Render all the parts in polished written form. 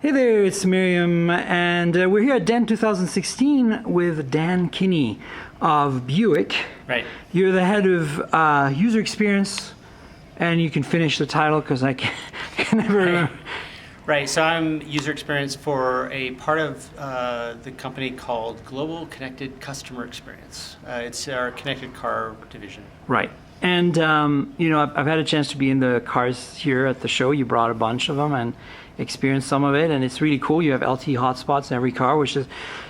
Hey there, it's Miriam, and we're here at Dent 2016 with Dan Kinney of Buick. Right. You're the head of user experience, and you can finish the title because I can never remember. Right, so I'm user experience for a part of the company called Global Connected Customer Experience. It's our connected car division. Right. And, I've had a chance to be in the cars here at the show. You brought a bunch of them and experienced some of it, and it's really cool. You have LTE hotspots in every car, which has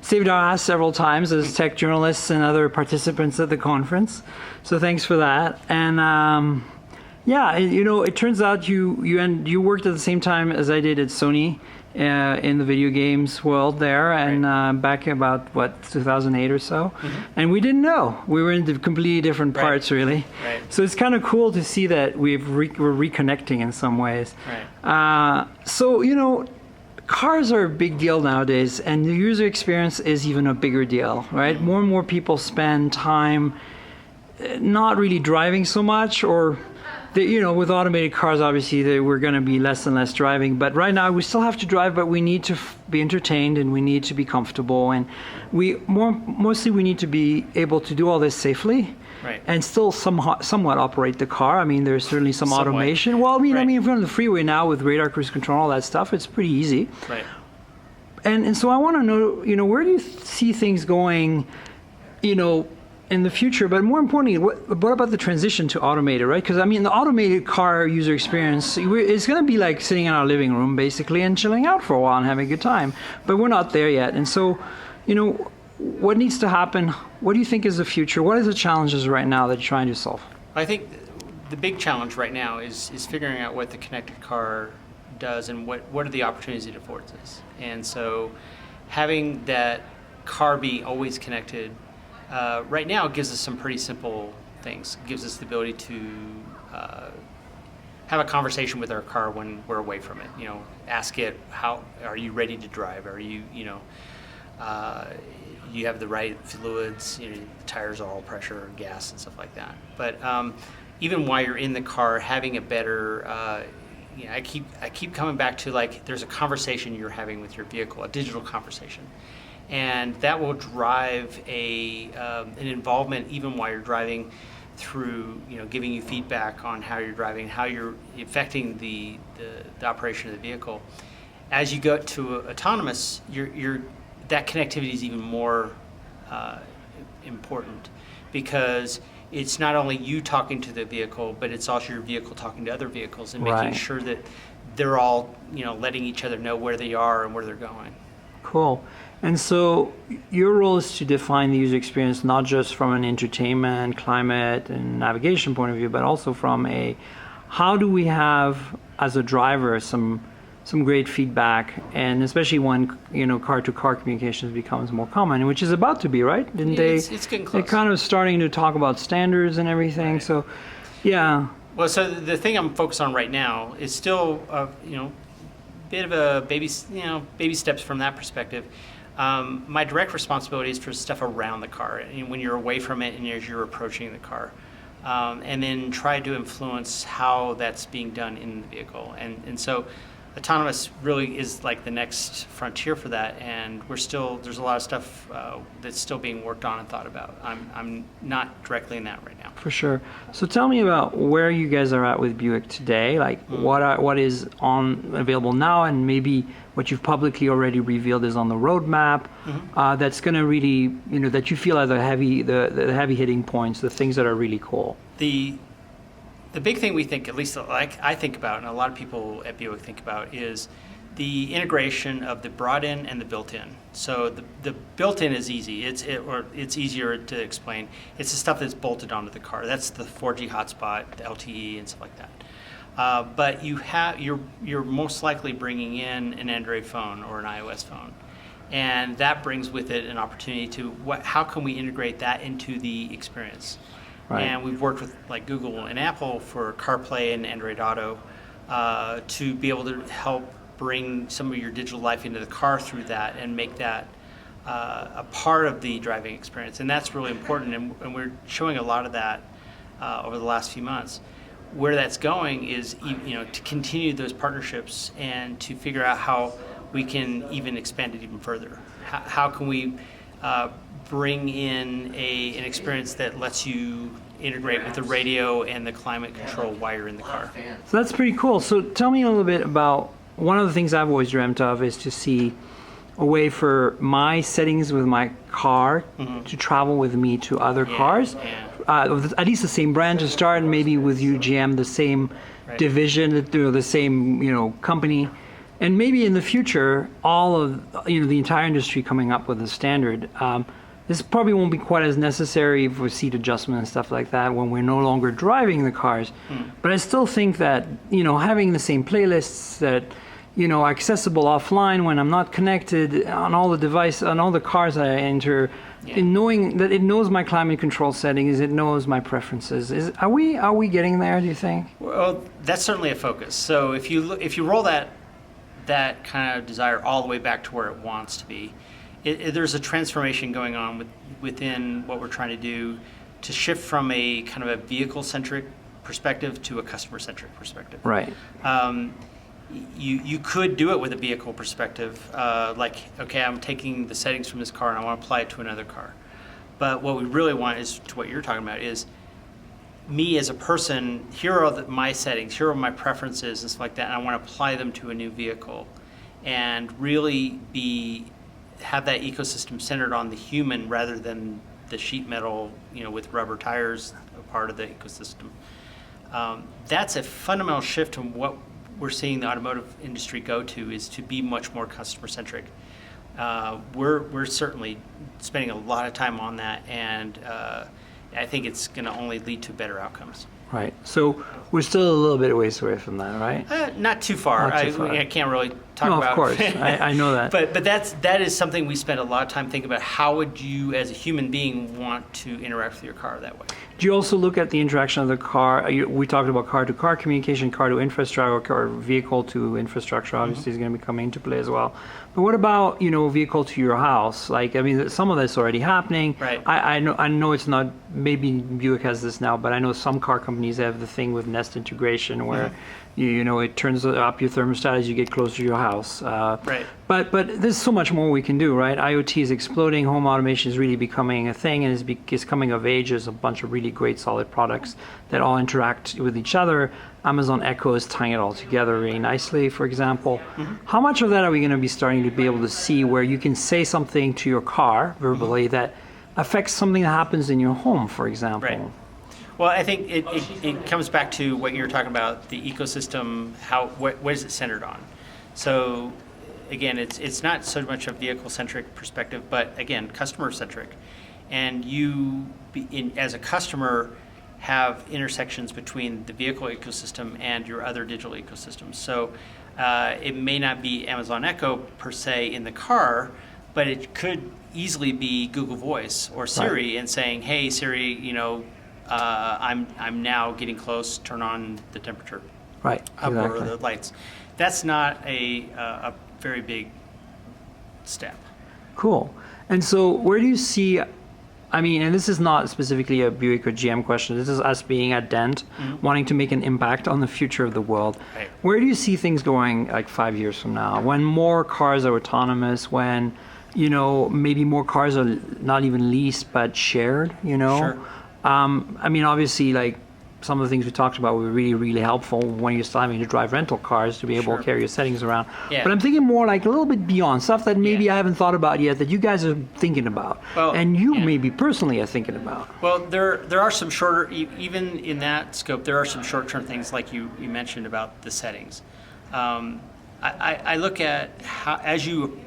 saved our ass several times as tech journalists and other participants at the conference. So thanks for that. And it turns out you worked at the same time as I did at Sony in the video games world there, and back about 2008 or so. Mm-hmm. And we didn't know we were in completely different parts, really. Right. So it's kind of cool to see that we're reconnecting in some ways. Right. Cars are a big deal nowadays, and the user experience is even a bigger deal, right? Mm-hmm. More and more people spend time not really driving so much, or with automated cars, obviously, we're going to be less and less driving. But right now, we still have to drive, but we need to be entertained and we need to be comfortable. And mostly we need to be able to do all this safely, right, and still somewhat operate the car. I mean, there's certainly some automation. Well, right. if you're on the freeway now with radar cruise control, all that stuff, it's pretty easy. Right. And so I want to know, where do you see things going, in the future, but more importantly, what about the transition to automated, right? Because, the automated car user experience is going to be like sitting in our living room, basically, and chilling out for a while and having a good time. But we're not there yet. And so, what needs to happen? What do you think is the future? What are the challenges right now that you're trying to solve? I think the big challenge right now is figuring out what the connected car does and what are the opportunities it affords us. And so having that car be always connected right now gives us some pretty simple things. It gives us the ability to have a conversation with our car when we're away from it. Ask it, how are you ready to drive? Are you, you have the right fluids? The tires are all pressure, gas, and stuff like that. But even while you're in the car, having a better, I keep coming back to, there's a conversation you're having with your vehicle, a digital conversation. And that will drive an involvement even while you're driving through, giving you feedback on how you're driving, how you're affecting the operation of the vehicle. As you go to autonomous, that connectivity is even more important, because it's not only you talking to the vehicle, but it's also your vehicle talking to other vehicles and making sure that they're all, letting each other know where they are and where they're going. Cool. And so your role is to define the user experience not just from an entertainment, climate, and navigation point of view, but also from how do we have, as a driver, some great feedback, and especially when car-to-car communications becomes more common, which is about to be, right? It's getting close. They're kind of starting to talk about standards and everything. Right. So, yeah. Well, so the thing I'm focused on right now is still, bit of a baby steps from that perspective. My direct responsibility is for stuff around the car, when you're away from it and as you're approaching the car, and then try to influence how that's being done in the vehicle. And so autonomous really is like the next frontier for that, and there's a lot of stuff that's still being worked on and thought about. I'm not directly in that right now. For sure. So tell me about where you guys are at with Buick today. What is available now, and maybe what you've publicly already revealed is on the roadmap. Mm-hmm. That's going to really, that you feel are the heavy hitting points, the things that are really cool. The big thing we think, at least like I think about, and a lot of people at Buick think about, is the integration of the brought-in and the built-in. So the built-in is easy. It's easier to explain. It's the stuff that's bolted onto the car. That's the 4G hotspot, the LTE, and stuff like that. But you're most likely bringing in an Android phone or an iOS phone, and that brings with it an opportunity to how can we integrate that into the experience. Right. And we've worked with Google and Apple for CarPlay and Android Auto to be able to help bring some of your digital life into the car through that and make that a part of the driving experience. And that's really important, and we're showing a lot of that over the last few months. Where that's going is to continue those partnerships and to figure out how we can even expand it even further. How can we bring in an experience that lets you integrate with the radio and the climate control while you're in the car? So that's pretty cool. So tell me a little bit about, one of the things I've always dreamt of is to see a way for my settings with my car to travel with me to other cars. At least the same brand to start, and maybe with you, GM, the same division, the same company, and maybe in the future, all of the entire industry coming up with a standard. This probably won't be quite as necessary for seat adjustment and stuff like that when we're no longer driving the cars. But I still think that having the same playlists that are accessible offline when I'm not connected on all the devices, on all the cars I enter, in knowing that it knows my climate control settings, it knows my preferences. Are we getting there, do you think? Well, that's certainly a focus. So if you roll that kind of desire all the way back to where it wants to be, there's a transformation going on within what we're trying to do to shift from a kind of a vehicle-centric perspective to a customer-centric perspective. Right. You could do it with a vehicle perspective, like, okay, I'm taking the settings from this car and I want to apply it to another car. But what we really want is, to what you're talking about, is me as a person, here are my settings, here are my preferences and stuff like that, and I want to apply them to a new vehicle and really have that ecosystem centered on the human rather than the sheet metal, with rubber tires, a part of the ecosystem. That's a fundamental shift in what we're seeing the automotive industry go to, is to be much more customer centric. We're certainly spending a lot of time on that, and I think it's going to only lead to better outcomes. Right. So we're still a little bit of ways away from that, right? Not too far. Not too far. I can't really talk no, about. Of course, I know that. But that is something we spend a lot of time thinking about. How would you, as a human being, want to interact with your car that way? Do you also look at the interaction of the car? We talked about car-to-car communication, car-to-infrastructure, or vehicle-to-infrastructure. Obviously, is going to be coming into play as well. But what about vehicle to your house? Like, I mean, some of that's already happening. Right. I know it's not. Maybe Buick has this now, but I know some car companies have the thing with Nest integration where it turns up your thermostat as you get closer to your house. Right. But there's so much more we can do, right? IoT is exploding. Home automation is really becoming a thing, and is coming of age as a bunch of really great, solid products that all interact with each other. Amazon Echo is tying it all together really nicely, for example. How much of that are we going to be starting to be able to see where you can say something to your car verbally that affects something that happens in your home, for example? Right. Well, I think it comes back to what you're talking about, the ecosystem, what is it centered on? So again, it's not so much a vehicle-centric perspective, but again, customer-centric. And you, as a customer, have intersections between the vehicle ecosystem and your other digital ecosystems. So it may not be Amazon Echo per se in the car, but it could easily be Google Voice or Siri, and saying, "Hey Siri, I'm now getting close. Turn on the temperature, right? Up Exactly. or the lights." That's not a very big step. Cool. And so, where do you see? I mean, and this is not specifically a Buick or GM question. This is us being at Dent, wanting to make an impact on the future of the world. Right. Where do you see things going like 5 years from now? When more cars are autonomous, when, maybe more cars are not even leased but shared, Sure. I mean, obviously, like some of the things we talked about were really, really helpful when you're still having to drive rental cars to be able to carry your settings around. Yeah. But I'm thinking more like a little bit beyond, stuff that maybe I haven't thought about yet that you guys are thinking about. Well, and you maybe personally are thinking about. Well, there are some shorter, even in that scope, there are some short-term things like you mentioned about the settings. I look at how, as you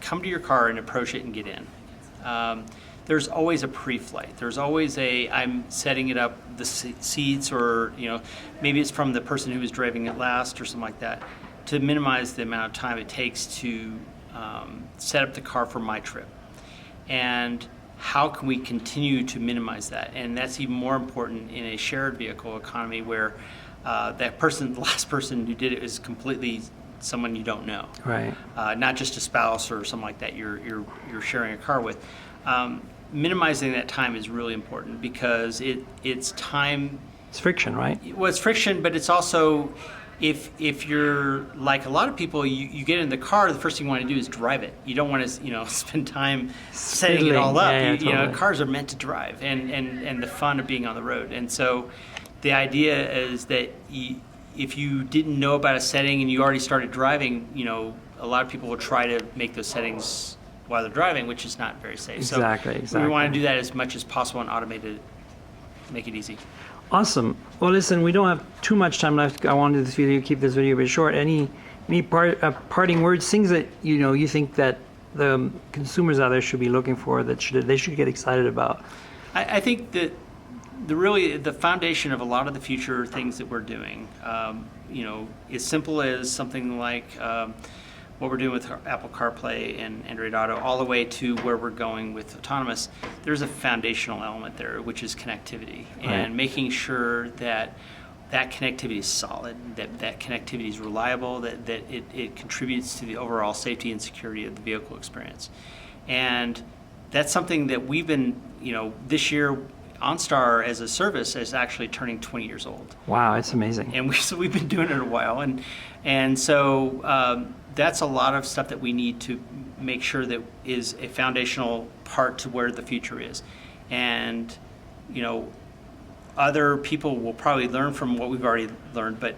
come to your car and approach it and get in, there's always a pre-flight. There's always I'm setting it up, the seats, or maybe it's from the person who was driving it last or something like that, to minimize the amount of time it takes to set up the car for my trip. And how can we continue to minimize that? And that's even more important in a shared vehicle economy where the last person who did it is completely someone you don't know. Right. Not just a spouse or something like that you're sharing a car with. Minimizing that time is really important because it's time. It's friction, right? Well, it's friction, but it's also if you're like a lot of people, you get in the car, the first thing you want to do is drive it. You don't want to spend time setting it all up. Yeah, totally. Cars are meant to drive, and the fun of being on the road. And so the idea is that if you didn't know about a setting and you already started driving, a lot of people will try to make those settings while they're driving, which is not very safe. Exactly. We want to do that as much as possible and automate it, make it easy. Awesome. Well, listen, we don't have too much time left. I wanted this video, keep this video a bit short. Any parting words, things that you think that the consumers out there should be looking for, that they should get excited about? I think that the foundation of a lot of the future things that we're doing, as simple as something like what we're doing with Apple CarPlay and Android Auto, all the way to where we're going with autonomous. There's a foundational element there, which is connectivity, and making sure that connectivity is solid, that connectivity is reliable, that it contributes to the overall safety and security of the vehicle experience. And that's something that we've been, this year, OnStar as a service is actually turning 20 years old. Wow, it's amazing. And we've been doing it a while, and so that's a lot of stuff that we need to make sure that is a foundational part to where the future is. And other people will probably learn from what we've already learned, but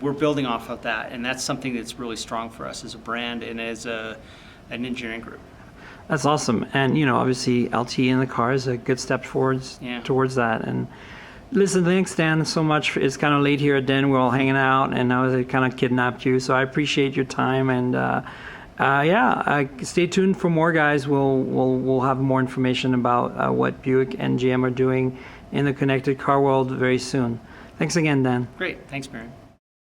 we're building off of that, and that's something that's really strong for us as a brand and as an engineering group. That's awesome. And obviously LTE in the car is a good step towards that. And listen, thanks Dan so much. It's kind of late here at Dent. We're all hanging out, and I kind of kidnapped you, so I appreciate your time. And stay tuned for more, guys. We'll have more information about what Buick and GM are doing in the connected car world very soon. Thanks again, Dan. Great. Thanks, Marion.